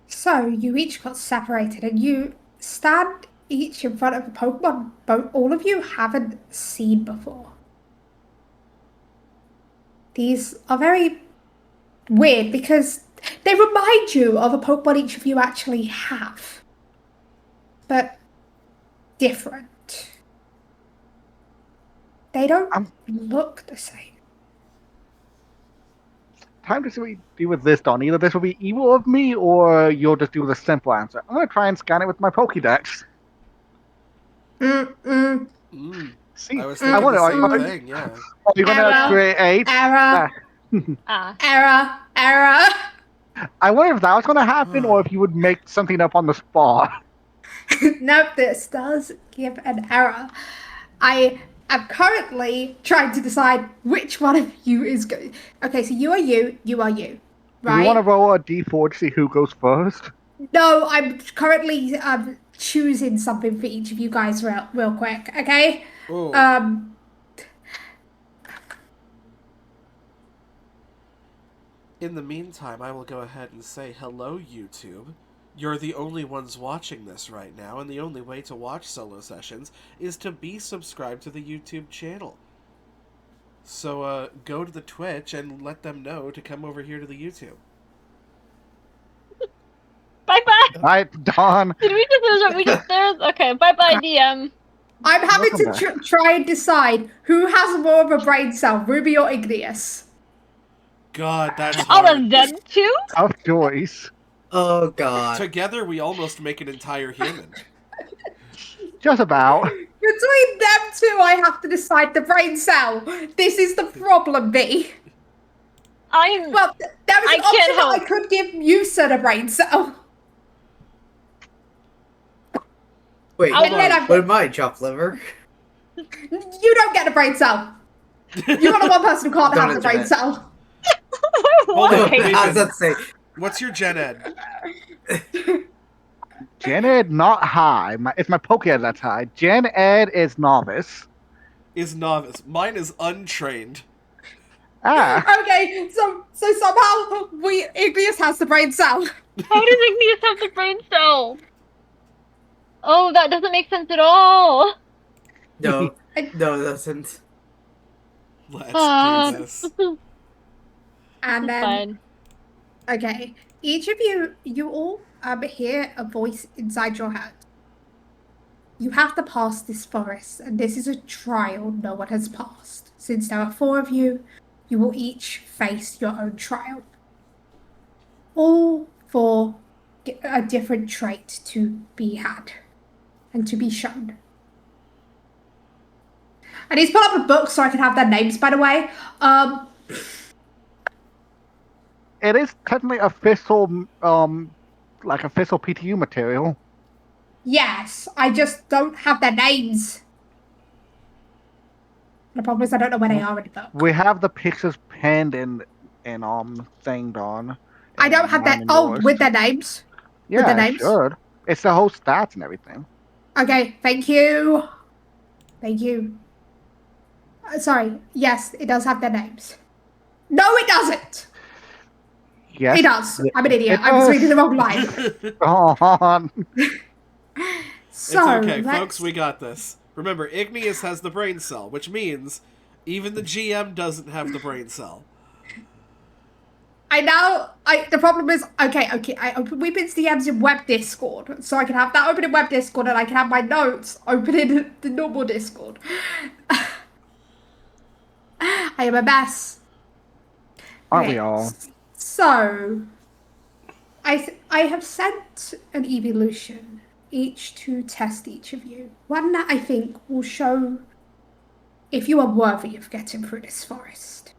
So you each got separated and you stand each in front of a Pokemon all of you haven't seen before. These are very weird because they remind you of a Pokemon each of you actually have, but different. They don't I'm look the same. time to see what you do with this, Don. Either this will be evil of me, or you'll just do the simple answer. I'm gonna try and scan it with my Pokédex. Mm-mm. I See, was I thinking the wonder, same Mm-mm. thing, yeah. are you gonna Error, create? error, Ah. error, error. I wonder if that was gonna happen, or if you would make something up on the spot. Nope, this does give an error. I am currently trying to decide which one of you is going. Okay, so you are you, Do we want to right? roll a d4 to see who goes first? No, I'm currently choosing something for each of you guys real quick. Okay. Oh, Um. in the meantime, I will go ahead and say hello, YouTube. You're the only ones watching this right now, and the only way to watch solo sessions is to be subscribed to the YouTube channel. So, go to the Twitch and let them know to come over here to the YouTube. Bye bye. Right, Don. Did we just there's okay, bye bye DM. I'm having Welcome to back. try and decide who has more of a brain cell, Ruby or Igneous. God, that's Out hard. of them two? Tough choice. Oh god. Together, we almost make an entire human. Just about. Between them two, I have to decide the brain cell. This is the problem, B. I'm Well, there was I an can't option that I help. could give Musa a brain cell. Wait, Hold And then on. I've what am I, chopped liver? You don't get a brain cell. You're the one person who can't Don't have the brain internet. cell. Hold on, Why? How does Nathan. that say? What's your gen ed? Gen Ed not high. It's my Pokédex that's high. Gen Ed is novice. Is novice. Mine is untrained. Ah, Okay, so somehow Igneous has the brain cell. How does Igneous have the brain cell? Oh, that doesn't make sense at all. No, no, it doesn't. Let's Ah. do this. And then Fine. okay, each of you all hear a voice inside your head. You have to pass this forest, and this is a trial no one has passed. Since there are four of you, you will each face your own trial. All four get a different trait to be had and to be shown. I need to pull up a book so I can have their names, by the way. it is technically official, like official PTU material. Yes, I just don't have their names. The problem is I don't know where they are in the book. We have the pictures penned in thing, Don. I don't have that. Mine and Oh, yours. with their names. Yeah, the it names? should. It's the whole stats and everything. Okay, thank you. Thank you. Sorry, yes, it does have their names. No, it doesn't. Yes. It does. I'm an idiot. It I was does. reading the wrong line. Don. So, It's okay, let's... folks, we got this. Remember, Igneous has the brain cell, which means even the GM doesn't have the brain cell. The problem is, okay, I open Weepin's DMs in web Discord, so I can have that open in web Discord, and I can have my notes open in the normal Discord. I am a mess. Aren't we Okay, all? So, I have sent an evolution each to test each of you. One that I think will show if you are worthy of getting through this forest.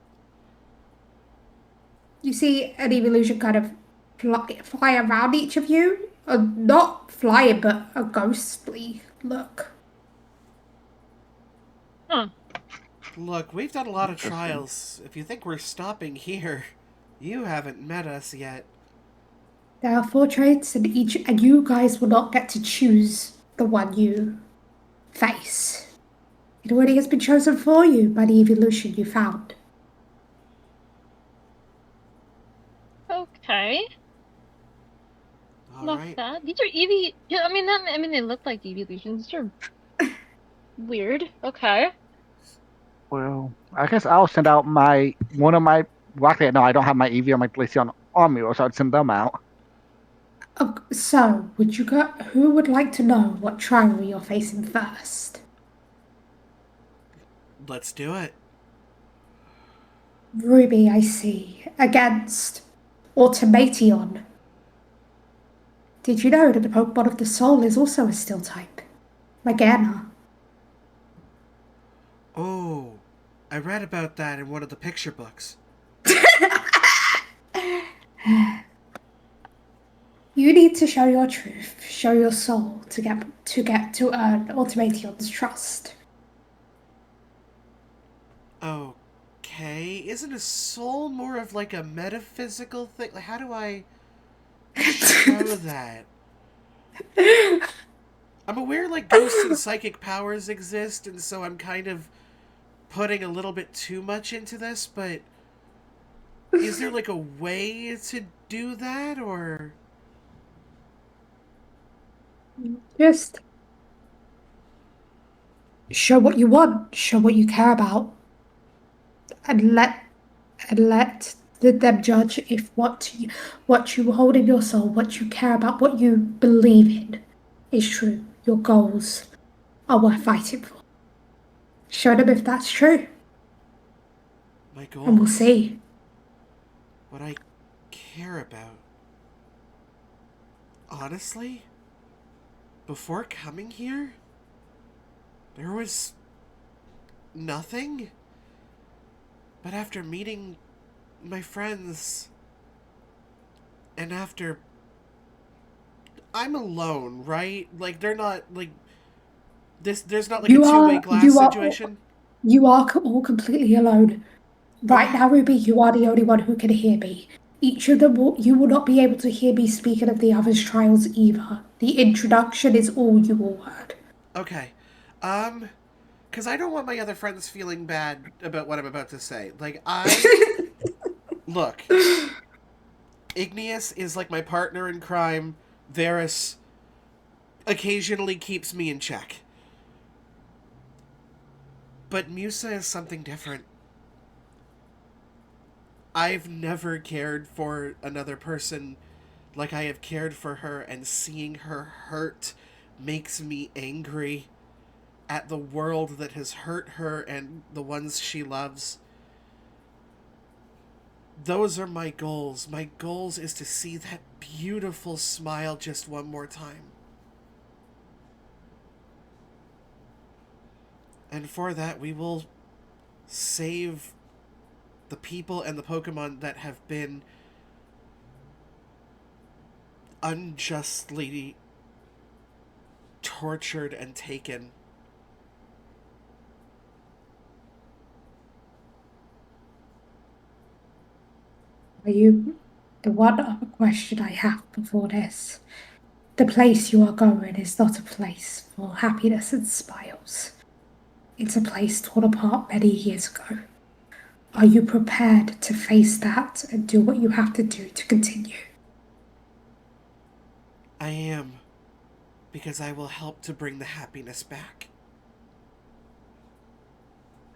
You see an evolution kind of fly around each of you. Not flying, but a ghostly look. Look, we've done a lot of trials. If you think we're stopping here, you haven't met us yet. There are four traits, and you guys will not get to choose the one you face. It already has been chosen for you by the evolution you found. Okay. about right. that. These are Eevee. Yeah, I mean, they look like evolutions. These are weird. Okay. Well, I guess I'll send out my one of my. Well, actually, no, I don't have my EV or my Glaceon on me, so I'd send them out. So, would you go? Who would like to know what trial you're facing first? Let's do it. Ruby, I see. Against Automation. Did you know that the Pokemon of the Soul is also a Steel type? Like Anna. Oh, I read about that in one of the picture books. You need to show your truth, show your soul to earn Automation's trust. Okay, isn't a soul more of like a metaphysical thing? Like, how do I show that? I'm aware like ghosts and psychic powers exist, and so I'm kind of putting a little bit too much into this, but is there like a way to do that, or Just show what you want, show what you care about, and let them judge if what you hold in your soul, what you care about, what you believe in is true. Your goals are worth fighting for. Show them if that's true, my and we'll goals? see. What I care about? Honestly, before coming here, there was nothing. But after meeting my friends, and after I'm alone, right? Like they're not like this. There's not like a You two-way are glass you are situation. you are all completely alone. Right Okay. now, Ruby, you are the only one who can hear me. Each of them you will not be able to hear me speaking of the others' trials either. The introduction is all you will heard. Okay. Because I don't want my other friends feeling bad about what I'm about to say. Like look, Igneous is like my partner in crime. Varus occasionally keeps me in check. But Musa is something different. I've never cared for another person like I have cared for her, and seeing her hurt makes me angry at the world that has hurt her and the ones she loves. Those are my goals. My goals is to see that beautiful smile just one more time. And for that, we will save the people and the Pokemon that have been unjustly tortured and taken. Are you the one other question I have before this? The place you are going is not a place for happiness and smiles. It's a place torn apart many years ago. Are you prepared to face that and do what you have to do to continue? I am, because I will help to bring the happiness back.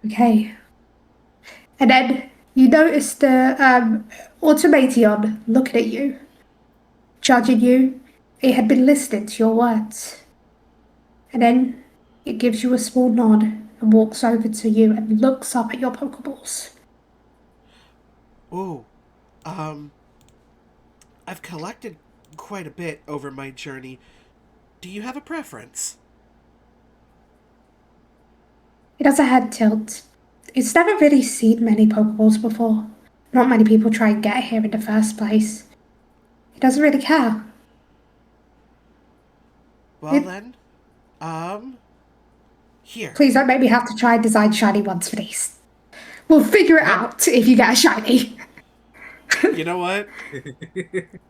Okay. And then you notice the Automation looking at you, judging you. It had been listening to your words. And then it gives you a small nod and walks over to you and looks up at your Pokeballs. Ooh, um, I've collected quite a bit over my journey. Do you have a preference? It does a head tilt. It's never really seen many Pokeballs before. Not many people try and get here in the first place. It doesn't really care. Well then, um, here. Please don't make me have to try and design shiny ones for these. We'll figure it What? out if you get a shiny. You know what?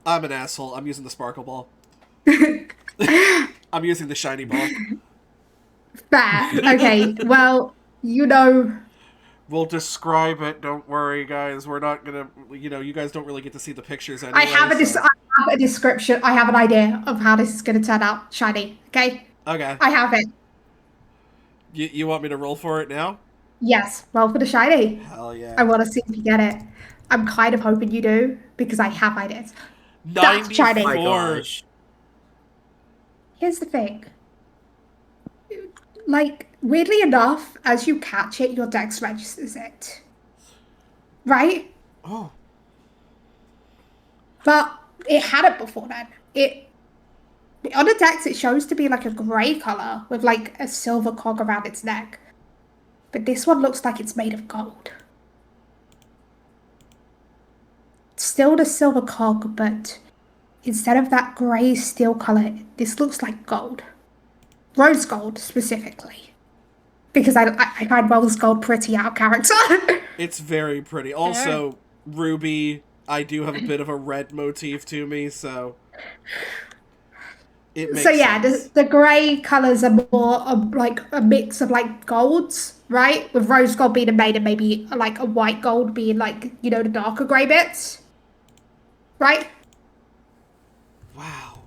I'm an asshole. I'm using the sparkle ball. I'm using the shiny ball. Fair. Okay, well, you know We'll describe it. Don't worry, guys. We're not gonna. You guys don't really get to see the pictures anyway. I have so. I have a description. I have an idea of how this is going to turn out, Shiny. Okay, Okay. I have it. You want me to roll for it now? Yes, roll for the shiny. Hell yeah. I want to see if you get it. I'm kind of hoping you do because I have ideas. That's shiny. Oh my 94. gosh. Here's the thing. Like, weirdly enough, as you catch it, your dex registers it. Right? Oh. But it had it before then. On the dex, it shows to be like a grey colour with like a silver cog around its neck. But this one looks like it's made of gold. Still the silver cog, but instead of that grey steel colour, this looks like gold. Rose gold, specifically. Because I find rose gold pretty out of character. It's very pretty. Also, ruby. I do have a bit of a red motif to me, so it makes So yeah, sense. the grey colours are more like a mix of like golds, right? With rose gold being made and maybe like a white gold being like, the darker grey bits. Right? Wow.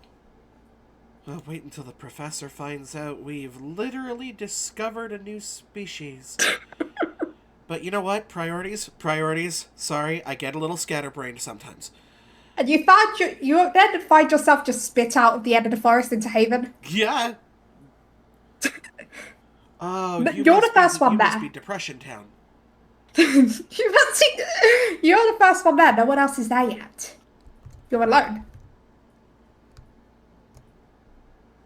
Well, wait until the professor finds out we've literally discovered a new species. But you know what? Priorities. Sorry, I get a little scatterbrained sometimes. And you then find yourself just spit out of the end of the forest into Haven. Yeah. Oh, You're the first one you there. must be Depression Town. You're the first one there. No one else is there yet. You're alone.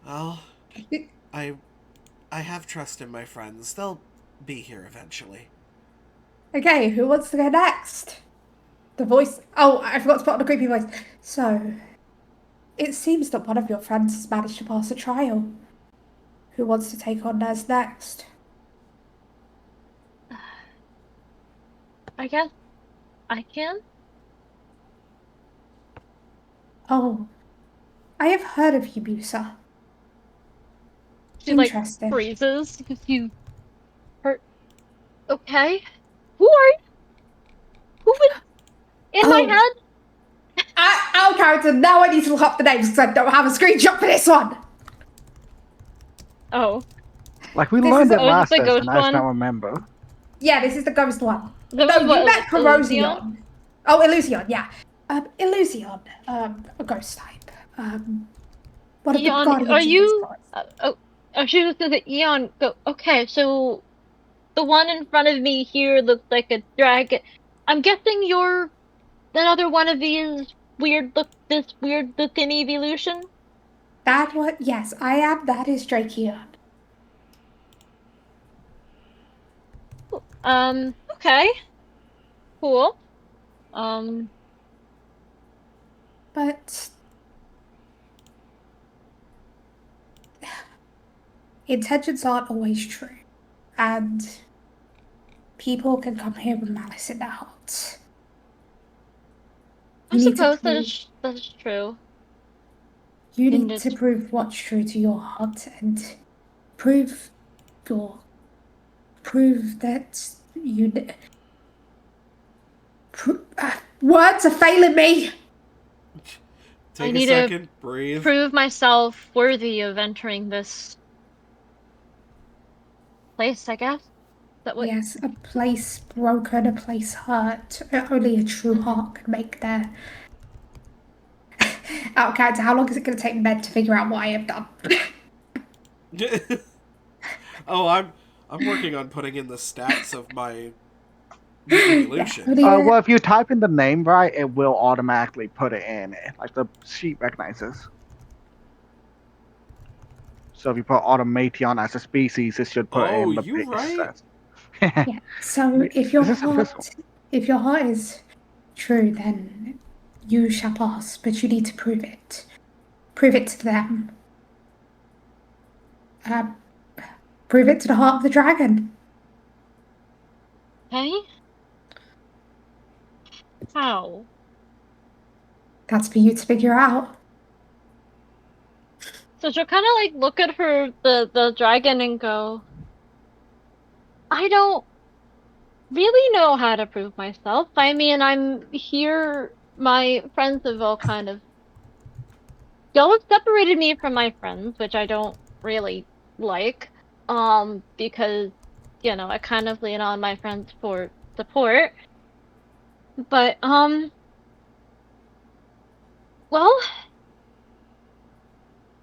Well, I have trust in my friends. They'll be here eventually. Okay, who wants to go next? The voice. Oh, I forgot to put on the creepy voice. So, it seems that one of your friends has managed to pass a trial. Who wants to take on theirs next? I guess I can. Oh, I have heard of you, Musa. She like Interesting. freezes because you hurt. Okay, who are you? Who was in my head? Our character, now I need to look up the names because I don't have a screenshot for this one. Oh, Like, we This learned is- it oh, last the session, ghost I just one? don't remember. Yeah, this is the ghost one. the No, one you what, met Illusion? Corrosion. Oh, Illusion, yeah. Illusion, a ghost type. One of the Eon, guardians are of this you? forest. Oh, she was gonna say Eon. Go. Okay, so the one in front of me here looks like a dragon. I'm guessing you're another one of these this weird looking evolution. Yes, I am. That is Drakeon. Okay, cool. Um, But intentions aren't always true. And people can come here with malice in their hearts. I suppose that is true. You And need to it's prove what's true to your heart and prove your prove that you words are failing me. Take I a need second, to breathe. prove myself worthy of entering this place, I guess. Is that what? Yes, a place broken, a place hurt. Only a true heart can make their out of character. How long is it going to take Med to figure out what I have done? Oh, I'm working on putting in the stats of my evolution. Well, if you type in the name right, it will automatically put it in. Like, the sheet recognizes. So if you put Automation as a species, it should put Oh, in the you base right. stats. Yeah. So if your This is invisible. heart is true, then you shall pass. But you need to prove it. Prove it to them. Prove it to the heart of the dragon. Okay. How? That's for you to figure out. So she'll kind of like look at the dragon and go, I don't really know how to prove myself. I mean, I'm here. My friends have all kind of. Y'all have separated me from my friends, which I don't really like. Because, I kind of lean on my friends for support. But, well,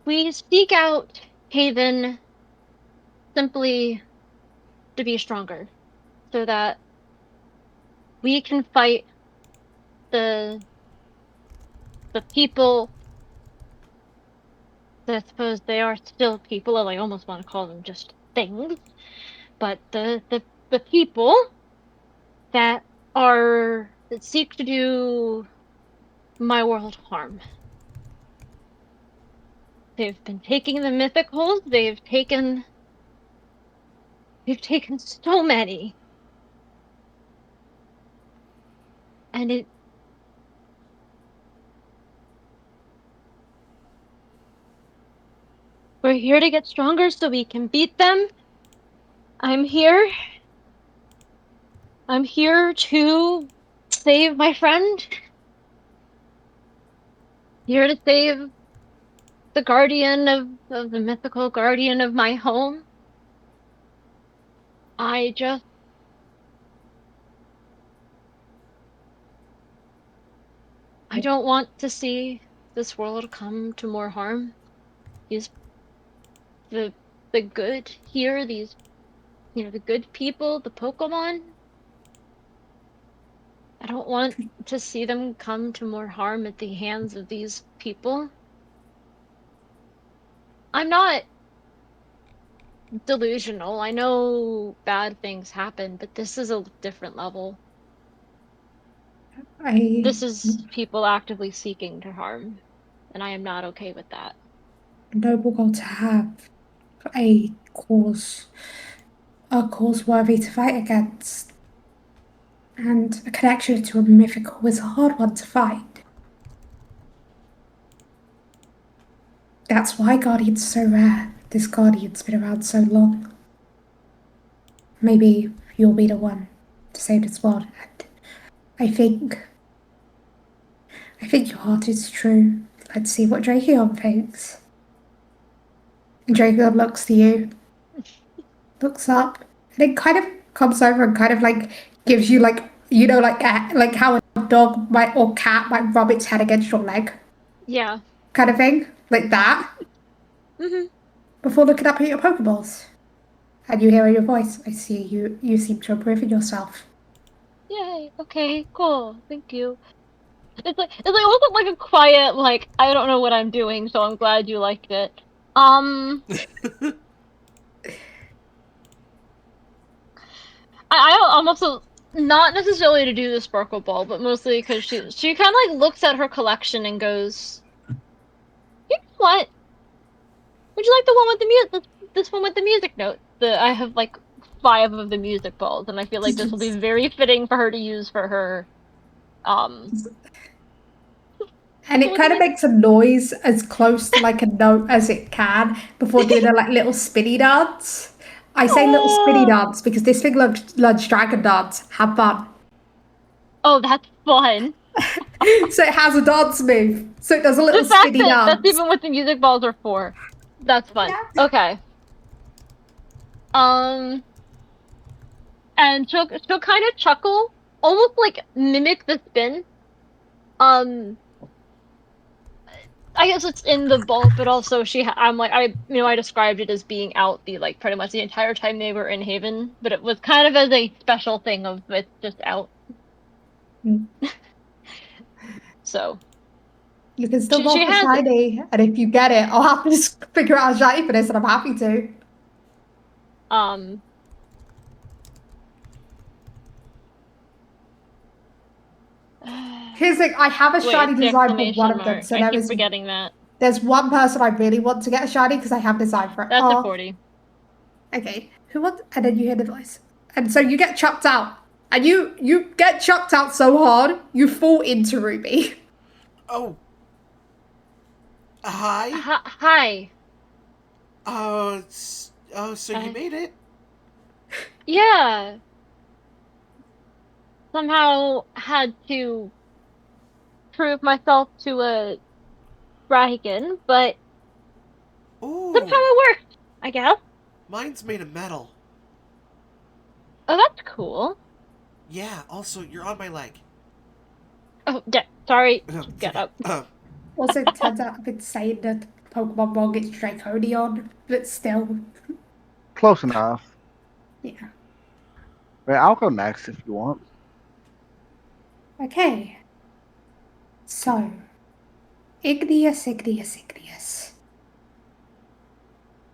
we seek out Haven simply to be stronger, so that we can fight the the people. I suppose they are still people, and I almost want to call them just things. But the people that seek to do my world harm. They've been taking the mythicals. They've taken so many, and we're here to get stronger so we can beat them. I'm here. I'm here to save my friend. Here to save the guardian of the mythical guardian of my home. I just I don't want to see this world come to more harm. These the the good here, these the good people, the Pokemon. I don't want to see them come to more harm at the hands of these people. I'm not delusional. I know bad things happen, but this is a different level. I This is people actively seeking to harm, and I am not okay with that. a noble goal to have a cause, a cause worthy to fight against, and a connection to a mythical is a hard one to find. That's why Guardian's so rare. This Guardian's been around so long. Maybe you'll be the one to save this world. And I think, I think your heart is true. Let's see what Drakeon thinks. And Drakeon looks to you, looks up, and it kind of comes over and kind of like gives you like like how a dog might or cat might rub its head against your leg, Yeah. kind of thing, like that. Mhm. Before looking up at your Pokeballs, and you hear in your voice, "I see you. You seem to improve in yourself." Yay. Okay. Cool. Thank you. It's like almost like a quiet like I don't know what I'm doing, so I'm glad you liked it. Um, I'm also not necessarily to do the sparkle ball, but mostly because she kind of like looks at her collection and goes, "You know what? Would you like the one with the music? This one with the music notes? I have like 5 of the music balls, and I feel like this will be very fitting for her to use for her um And the it with the kind of music." makes a noise as close to like a note as it can before doing a like little spinny dance. I say little spinny Oh, dance because this thing learns dragon dance. Have fun. oh, that's fun. So it has a dance move. So it does a The little fact spinny that that's dance. even what the music balls are for. That's fun. Yeah. Okay. Um, and she'll kind of chuckle, almost like mimic the spin. Um, I guess it's in the ball, but also I'm like I described it as being out the like pretty much the entire time they were in Haven, but it was kind of as a special thing of it's just out. So You can still she roll for has it. shiny, and if you get it, I'll have to just figure out a shiny for this, and I'm happy to. Um, Here's the thing, I have a wait, shiny it's the design for one exclamation of them, mark. so I keep forgetting that. there's one person I really want to get a shiny because I have a design for it. That's a Oh, 40. okay. Who wants? And then you hear the voice, and so you get chucked out, and you get chucked out so hard you fall into Ruby. Oh, hi. Hi. Oh, so you Uh, made it? yeah. somehow had to prove myself to a dragon, but somehow Ooh, it worked, I guess. mine's made of metal. Oh, that's cool. Yeah, also, you're on my leg. Oh, sorry. It's Get okay. up. Also, it turns out I've been saying that Pokemon wrong, it's Draconion, but still, Close enough. yeah. Well, I'll go next if you want. Okay, so, Igneous.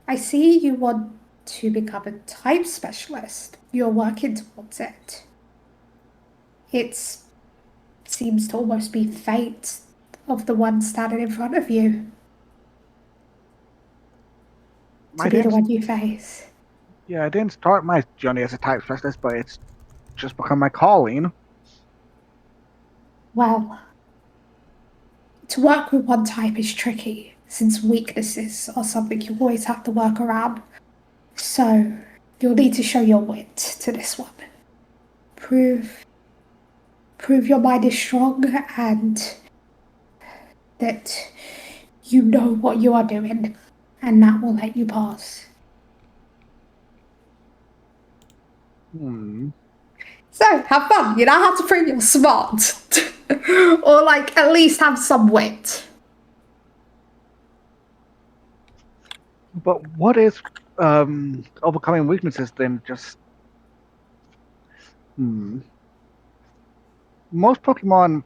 I see you want to become a type specialist. You're working towards it. It seems to almost be fate of the one standing in front of you to I be the didn't. one you face. Yeah, I didn't start my journey as a type specialist, but it's just become my calling. Well, to work with one type is tricky, since weaknesses are something you always have to work around. So, you'll need to show your wit to this one. Prove your mind is strong and that you know what you are doing, and that will let you pass. Hmm. So, have fun. You know how to prove you're smart. Or, like, at least have some wit. But what is overcoming weaknesses then? Just hmm. Most Pokemon,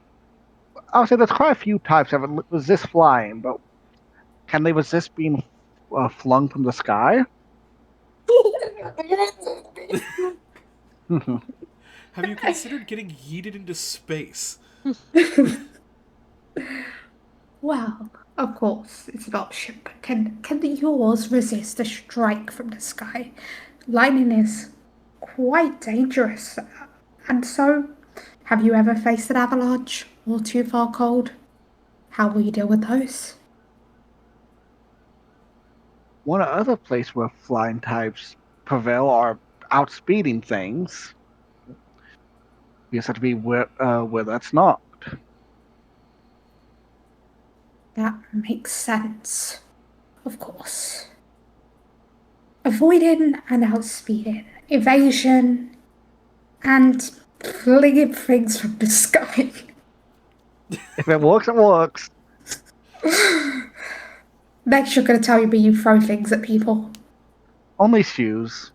I would say there's quite a few types that resist flying, but can they resist being flung from the sky? Have you considered getting yeeted into space? Well, of course, it's an option, but can yours resist a strike from the sky? Lightning is quite dangerous. And so, have you ever faced an avalanche or too far cold? How will you deal with those? One other place where flying types prevail are outspeeding things. You just have to be where that's not. That makes sense, of course. Avoiding and outspeeding, evasion, and flinging things from the sky. If it works, it works. Next, you're going to tell me you throw things at people. Only shoes.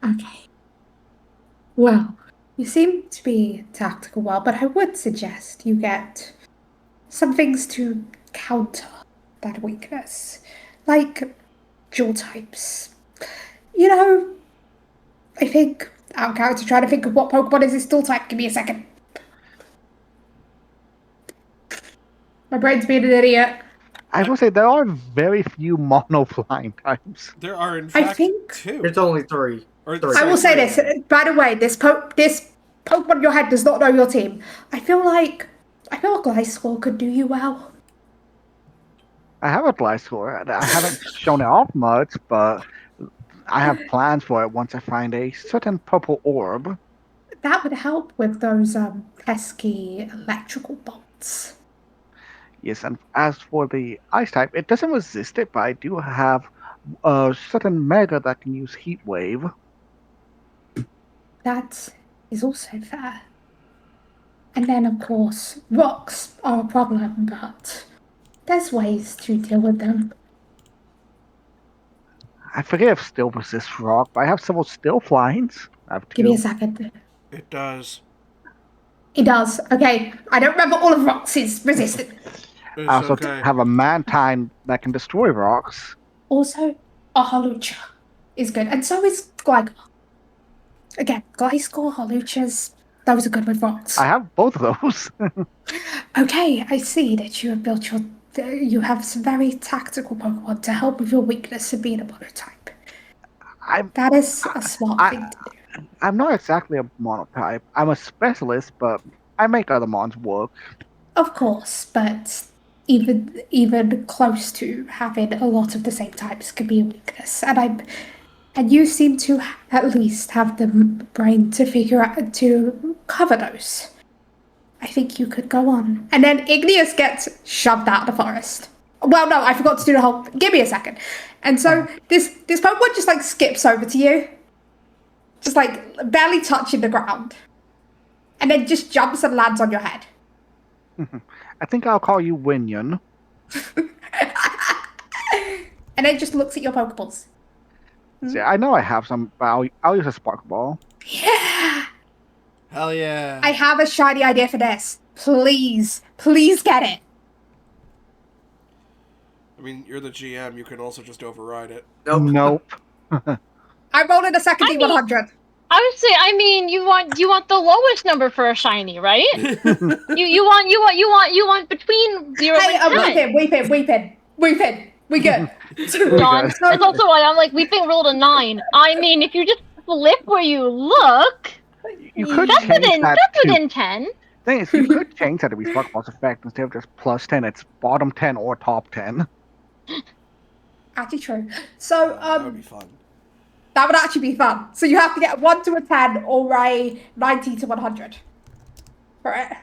Okay. Well, you seem to be tactical well, but I would suggest you get some things to counter that weakness. Like dual types. You know, I think I'm going to try to think of what Pokemon is this dual type. Give me a second. My brain's being an idiot. I will say there are very few mono flying types. There are, in I fact, think two. There's only three. Or, Three. I sorry, will say three. this. By the way, this Pokemon in your head does not know your team. I feel like Gliscor could do you well. I have a Gliscor. I haven't shown it off much, but I have plans for it once I find a certain purple orb. That would help with those pesky electrical bolts. Yes, and as for the ice type, it doesn't resist it, but I do have a certain mega that can use heat wave. That is also fair. And then, of course, rocks are a problem, but there's ways to deal with them. I forget if still resists rock, but I have several still flyings. I have Give me a two. second. It does. It does. Okay, I don't remember all of Roxy's resistance. I It's also okay. have a Mantine that can destroy rocks. Also, a Holucha is good, and so is Gligar. Again, Gliscor, Holuchas, those are good with rocks. I have both of those. Okay, I see that you have built your. You have some very tactical Pokemon to help with your weakness of being a monotype. I'm That is a smart I, thing to do. I'm not exactly a monotype. I'm a specialist, but I make other mons work. Of course, but even close to having a lot of the same types can be a weakness. And you seem to at least have the brain to figure out to cover those. I think you could go on. And then Igneous gets shoved out of the forest. Well, no, I forgot to do the whole. Give me a second. And so this Pokemon just like skips over to you, just like barely touching the ground, and then just jumps and lands on your head. I think I'll call you Winyon. And then just looks at your Pokeballs. See, I know I have some, but I'll use a Spark Ball. Yeah, Hell yeah. I have a shiny idea for this. Please get it. I mean, you're the GM. You can also just override it. Nope. I rolled in a second I mean- D100. I would say, I mean, you want the lowest number for a shiny, right? you want between 0 Hey, and 10. weeping. We good. John, good. that's also why I'm like, Weeping rolled a 9. I mean, if you just flip where you look, You could that's change within that that's to. within 10. Thing is, you could change that to be Spark Ball's effect instead of just plus 10. It's bottom 10 or top 10. Actually true. So That would be fun. that would actually be fun. So you have to get 1 to a 10 or a 90 to 100 for it.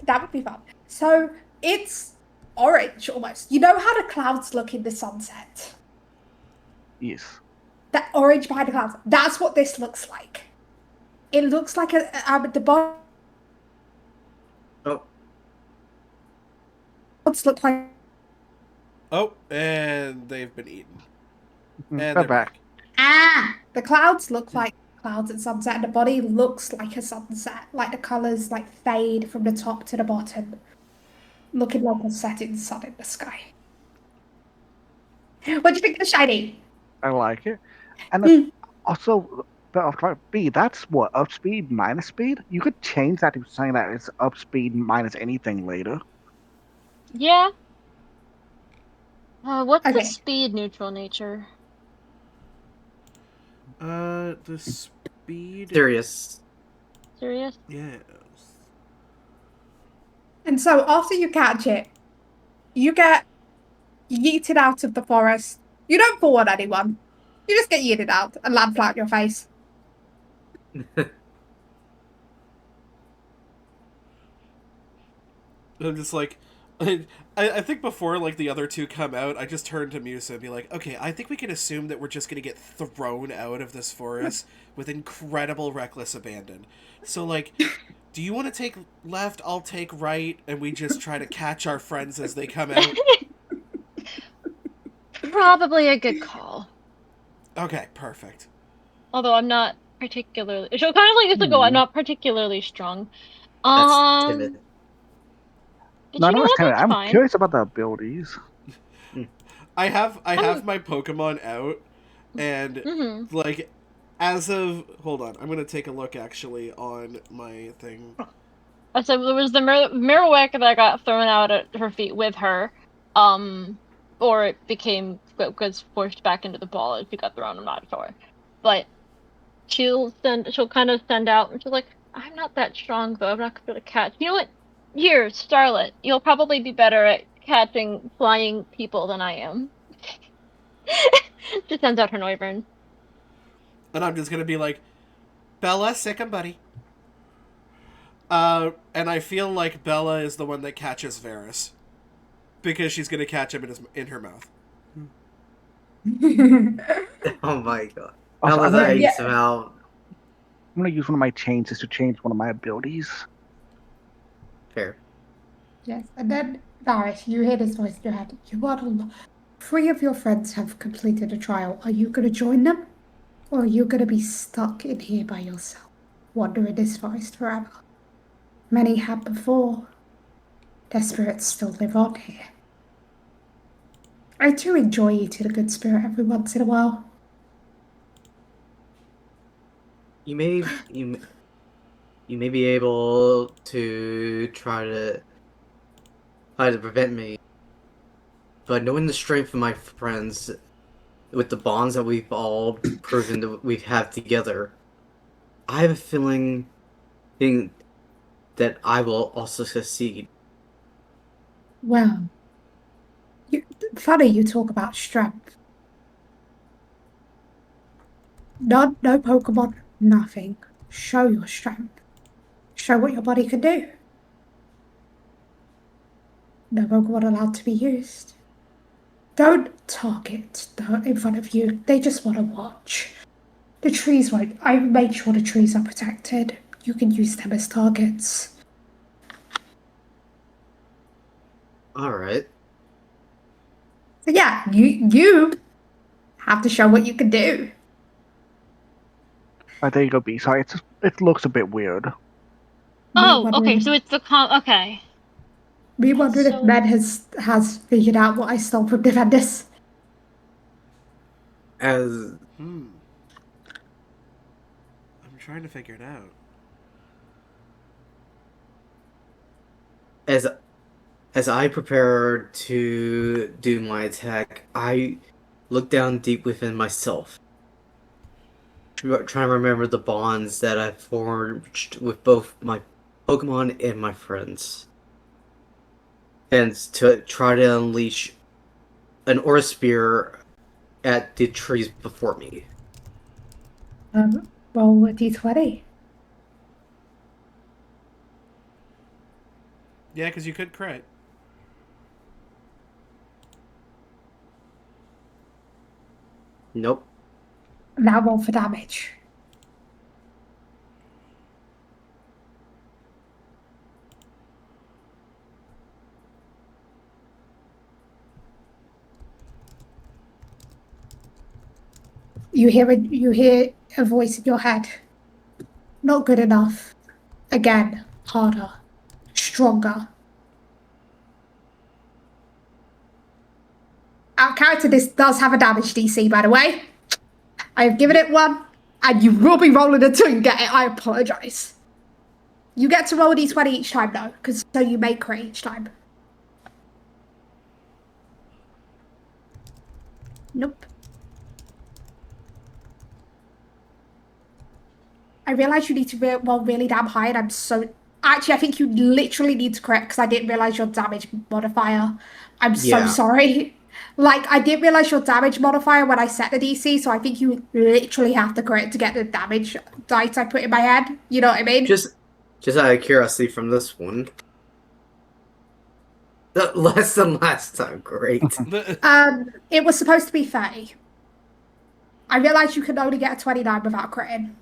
That would be fun. So it's orange almost. You know how the clouds look in the sunset? Yes. That orange behind the clouds. That's what this looks like. It looks like the bottom Oh, look like. Oh, and they've been eaten. And They're they're back. The clouds look like clouds at sunset, and the body looks like a sunset. Like the colors like fade from the top to the bottom, looking like a setting sun in the sky. What do you think of the shiny? I like it. And it's also, B, that's what, up speed minus speed? You could change that to saying that it's up speed minus anything later. Yeah. What's the Okay. speed neutral nature? The speed. serious. Serious? Yes. And so after you catch it, you get yeeted out of the forest. You don't fall on anyone. You just get yeeted out and land flat on your face. I'm just like, I think before like the other two come out, I just turn to Musa and be like, okay, I think we can assume that we're just gonna get thrown out of this forest with incredible reckless abandon. So like, do you want to take left? I'll take right, and we just try to catch our friends as they come out. Probably a good call. Okay, perfect. Although I'm not particularly. She'll kind of like just go. I'm not particularly strong. That's timid. But No, you know not what? timid. That's I'm fine. curious about the abilities. I have my Pokemon out, and Mhm. like, as of hold on, I'm gonna take a look actually on my thing. I said there was the Marowak that got thrown out at her feet with her, or it was forced back into the ball as she got thrown. I'm not sure, but she'll kind of send out, and she's like, "I'm not that strong though. I'm not gonna be able to catch. You know what? Here, Starlet, you'll probably be better at catching flying people than I am." She sends out her Noivern. And I'm just gonna be like, Bella, sick 'em, buddy. And I feel like Bella is the one that catches Varus, because she's gonna catch him in her mouth. Oh my god. Also, How was I'm I Yeah. somehow going to use one of my changes to change one of my abilities. fair? Yes, and then Varys, you hear this voice in your head. You are alone. 3 of your friends have completed a trial. Are you going to join them? Or are you going to be stuck in here by yourself, wandering this forest forever? Many have before. Their spirits still live on here. I do enjoy eating a good spirit every once in a while. You may you may be able to try to prevent me, but knowing the strength of my friends, with the bonds that we've all proven that we have together, I have a feeling that I will also succeed. Well, you, funny you talk about strength. No Pokemon, nothing. Show your strength. Show what your body can do. No Pokemon allowed to be used. Don't target in front of you. They just want to watch. The trees won't. I made sure the trees are protected. You can use them as targets. Alright. So yeah, you have to show what you can do. There you go, B. Sorry, it looks a bit weird. Me Oh, okay, wondering so if it's the okay. Med So has figured out what I stole from Defenders. As I'm trying to figure it out. as as I prepare to do my attack, I look down deep within myself, trying to remember the bonds that I forged with both my Pokemon and my friends, and to try to unleash an Aura Spear at the trees before me. Roll a d20. Yeah, because you could crit. Nope. Now roll for damage. You hear a voice in your head. Not good enough. Again, harder, stronger. Our character this does have a damage DC, by the way. I have given it one, and you will be rolling until you get it. I apologize. You get to roll a d20 each time, though, because so you may crit each time. Nope. I realize you need to roll really damn high, and I'm so. Actually, I think you literally need to crit because I didn't realize your damage modifier. I'm so Yeah. sorry. Like, I didn't realize your damage modifier when I set the DC, so I think you literally have to crit to get the damage dice I put in my head. You know what I mean? Just out of curiosity from this one. Less than last time, great. It was supposed to be 30. I realized you can only get a 29 without critting.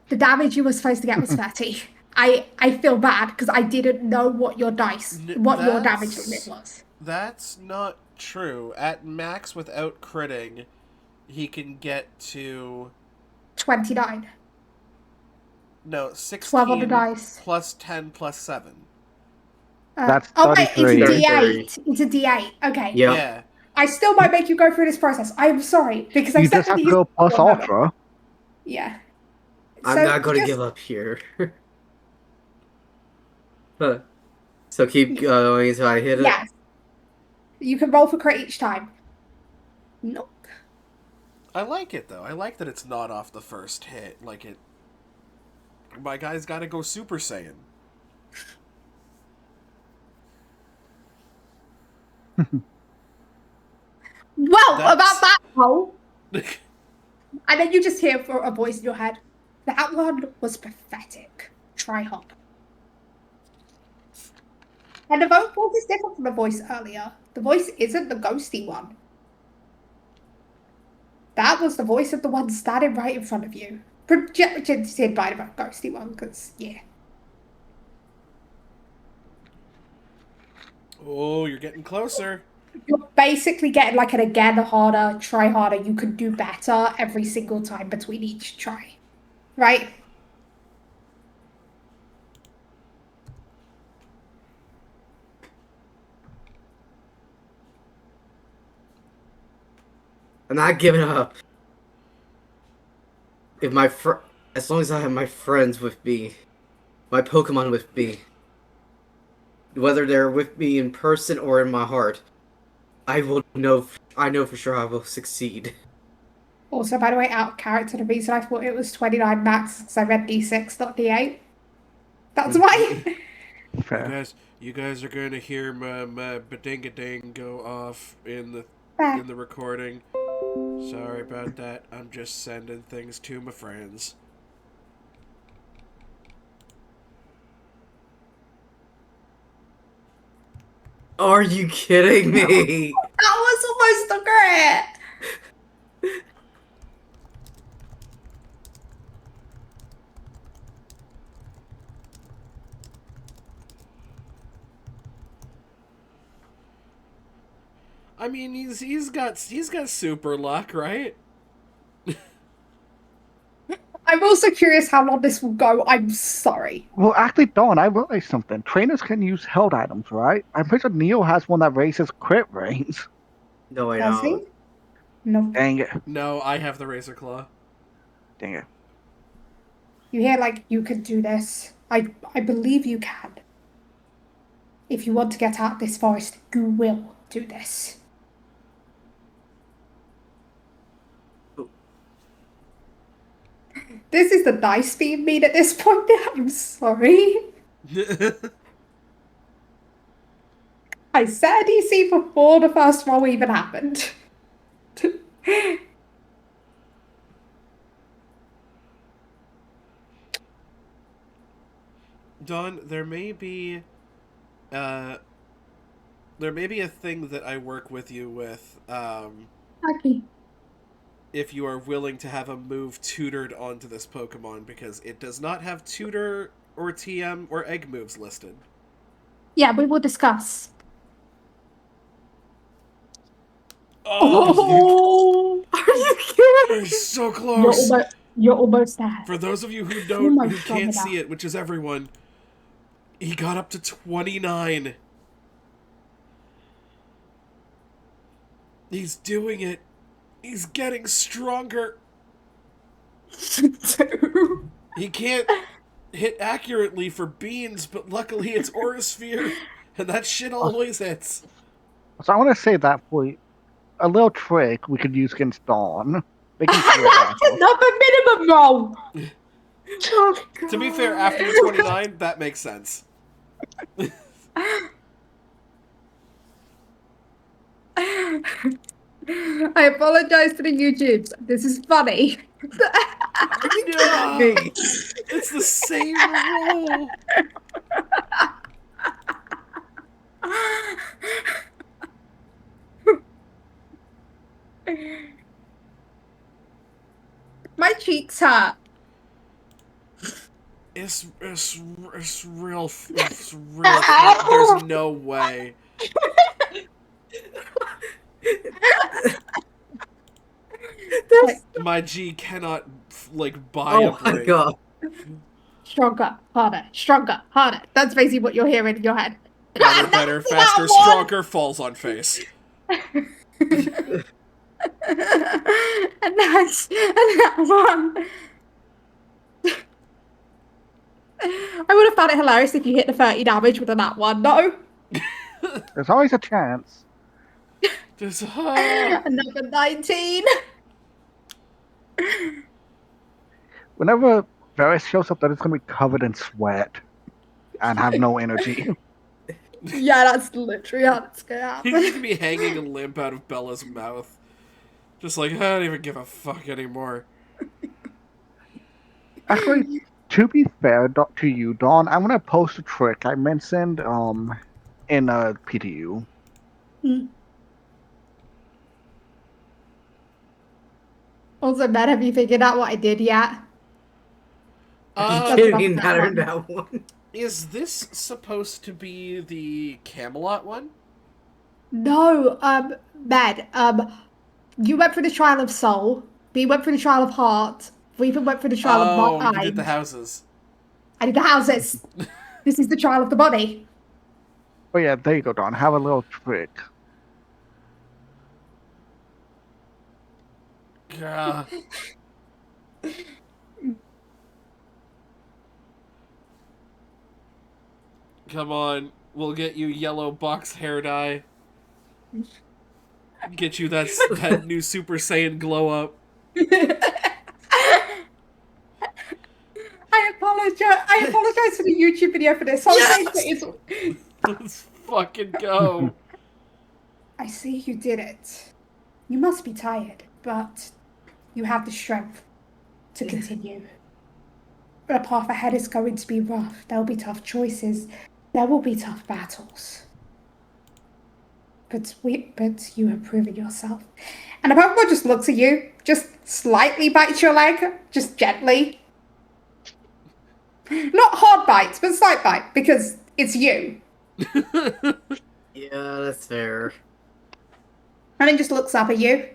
The damage you were supposed to get was 30. I feel bad because I didn't know what your damage limit was. That's not true. At max without critting, he can get to 29. no 12 on the 16 dice. plus 10 plus 7. That's Oh wait, it's a 33. D8. It's a D8. Okay. Yeah. Yeah. I still might make you go through this process. I'm sorry because I You set just the have to DC go plus for a moment. ultra. Yeah. I'm So not going to just give up here. So keep going until I hit it. yes, you can roll for crit each time. Nope. I like it though. I like that it's not off the first hit. Like it. My guy's got to go Super Saiyan. Well, That's about that roll, and then you just hear a voice in your head. That one was pathetic. Try harder. And the voice is different from the voice earlier. The voice isn't the ghosty one. That was the voice of the one standing right in front of you. Projected by the ghosty one, because, yeah. Oh, you're getting closer. You're basically getting like an again harder, try harder, you can do better every single time between each try. Right? I'm not giving up. If as long as I have my friends with me, my Pokemon with me, whether they're with me in person or in my heart, I will know. I know for sure I will succeed. Also, by the way, out of character, the reason I thought it was 29 max because I read D6, not D8. That's why. Fair. You guys are gonna hear my badinga-ding go off in the recording. Sorry about that. I'm just sending things to my friends. Are you kidding me? That was almost a crit. I mean, he's got super luck, right? I'm also curious how long this will go. I'm sorry. Well, actually, Dawn, I realized something. Trainers can use held items, right? I'm pretty sure Neo has one that raises crit range. No, I Does don't. he? No. Dang it. No, I have the razor claw. Dang it. You hear like you could do this. I believe you can. If you want to get out of this forest, you will do this. This is the dice being mean at this point. I'm sorry. I said DC before the first roll even happened. Dawn, there may be a thing that I work with you with, Okay. if you are willing to have a move tutored onto this Pokemon, because it does not have tutor or TM or egg moves listed. Yeah, we will discuss. Oh, Are you kidding? you're so close. You're almost there. For those of you who Oh my can't God. see it, which is everyone, he got up to 29. He's doing it. He's getting stronger. He can't hit accurately for beans, but luckily it's Aurasphere, and that shit always hits. So I want to say that for a little trick we could use against Dawn. They can crit after. Another minimum roll. Oh, To be fair, after the 29, that makes sense. I apologize to the YouTubes. This is funny. No, it's the same roll. My cheeks hurt. It's real. There's no way. My G cannot buy a Oh my break. god. Stronger, harder, stronger, harder. That's basically what you're hearing in your head. Harder, better, faster, stronger, falls on face. And that one. I would have found it hilarious if you hit the 30 damage with a nat one, no? There's always a chance. Just, Another 19. Whenever Varys shows up, that it's going to be covered in sweat and have no energy. Yeah, that's literally how it's gonna he's happen. just gonna be hanging a limp out of Bella's mouth. Just like, I don't even give a fuck anymore. Actually, to be fair to you, Dawn, I'm going to post a trick I mentioned in PTU. Also, Matt, have you figured out what I did yet? Are you kidding me? Not that one. Is this supposed to be the Camelot one? No, Med, you went for the trial of soul. We went for the trial of heart. We even went for the trial of mind. You did the houses. I did the houses. This is the trial of the body. Oh yeah, there you go, Dawn. Have a little trick. Yeah. Come on, we'll get you yellow box hair dye. Get you that new Super Saiyan glow up. I apologize I apologize for the YouTube video for this. I was saying that Yes! it's. Let's fucking go. I see you did it. You must be tired, but you have the strength to continue. The path ahead is going to be rough. There will be tough choices. There will be tough battles. But you have proven yourself. And the Pokemon just looks at you, just slightly bites your leg, just gently. Not hard bites, but slight bite, because it's you. Yeah, that's fair. And then just looks up at you.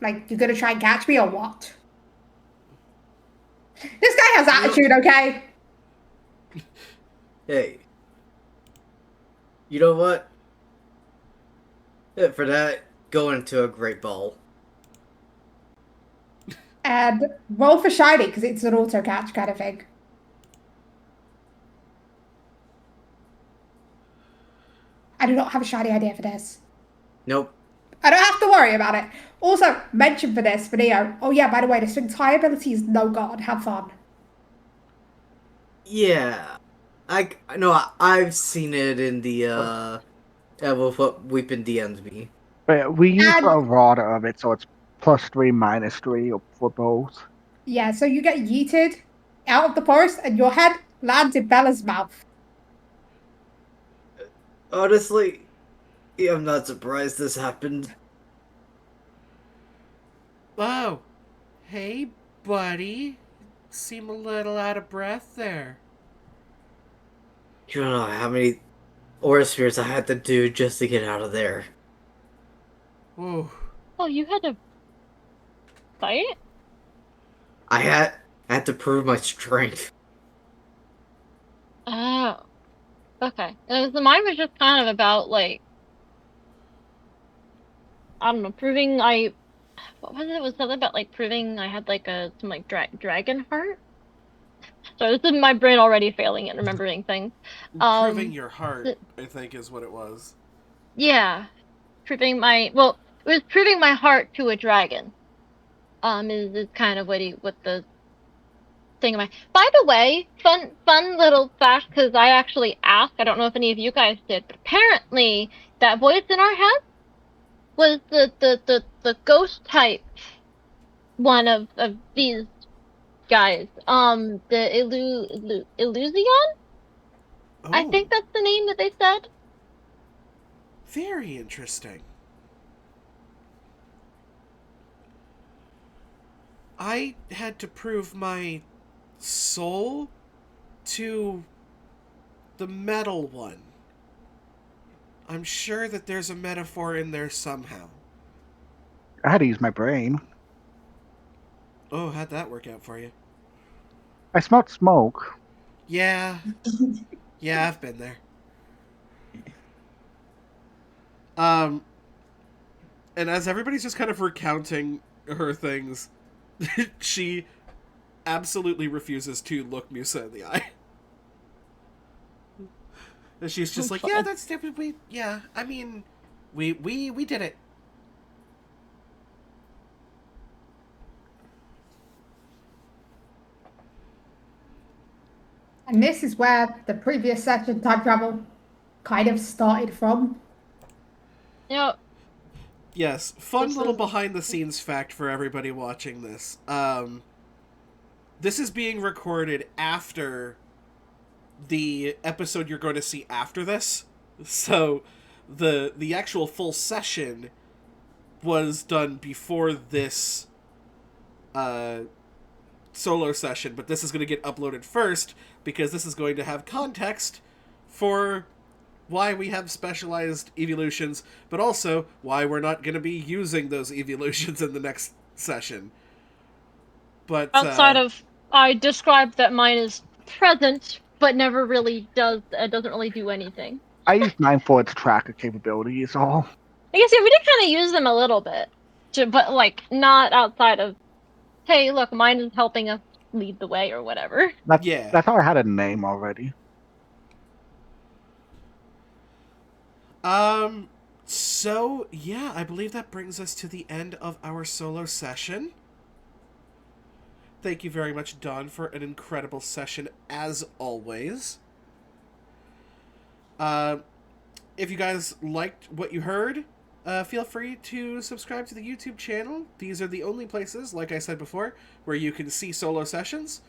Like, you're gonna try and catch me or what? This guy has attitude, okay? Hey. You know what? For that, go into a great ball. And roll for shiny, because it's an auto catch kind of thing. I do not have a shiny idea for this. Nope. I don't have to worry about it. Also, mention for this video. Oh yeah, by the way, this entire ability is no god. Have fun. Yeah. I know I've seen it in the with what Weepin DM'd me. But we use And a errata of it, so it's +3, -3 for both. yeah, so you get yeeted out of the forest and your head lands in Bella's mouth. Honestly, yeah, I'm not surprised this happened. Oh, hey, buddy. Seem a little out of breath there. You don't know how many aura spheres I had to do just to get out of there. Whoa. Oh, you had to fight? I had to prove my strength. Oh, okay. Mine was just kind of about, like, I don't know, proving what was it? It was something about, like, proving I had, like, some, like, dragon heart? So this is my brain already failing at remembering things. Proving your heart, th- I think, is what it was. yeah, well, it was proving my heart to a dragon. Is kind of what the thing of my. By the way, fun little fact, because I actually asked. I don't know if any of you guys did, but apparently that voice in our head was the ghost type one of these guys. The Illusion. I Oh, think that's the name that they said. very interesting. I had to prove my soul to the metal one. I'm sure that there's a metaphor in there somehow. I had to use my brain. Oh, how'd that work out for you? I smelled smoke. Yeah. Yeah, I've been there. Um, and as everybody's just kind of recounting her things, she absolutely refuses to look Musa in the eye. And she's just like, yeah, that's we yeah, I mean, we did it. And this is where the previous session time travel kind of started from. You know, Yes, fun This little is- behind the scenes fact for everybody watching this. This is being recorded after the episode you're going to see after this. So the actual full session was done before this solo session, but this is going to get uploaded first because this is going to have context for why we have specialized evolutions, but also why we're not going to be using those evolutions in the next session. But outside of I described that mine is present, but never really doesn't really do anything. I used mine for its tracker capabilities. All. I guess yeah, we did kind of use them a little bit, but like not outside of, hey, look, mine is helping us lead the way or whatever. yeah. That's how I had a name already. So yeah, I believe that brings us to the end of our solo session. Thank you very much, Don, for an incredible session as always. Uh, if you guys liked what you heard, feel free to subscribe to the YouTube channel. These are the only places, like I said before, where you can see solo sessions.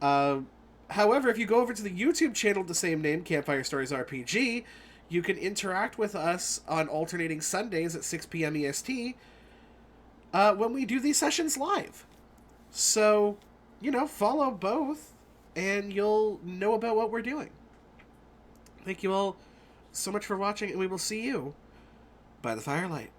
However, if you go over to the YouTube channel, the same name, Campfire Stories RPG, you can interact with us on alternating Sundays at 6 p.m. EST when we do these sessions live. So, follow both, and you'll know about what we're doing. Thank you all so much for watching, and we will see you by the firelight.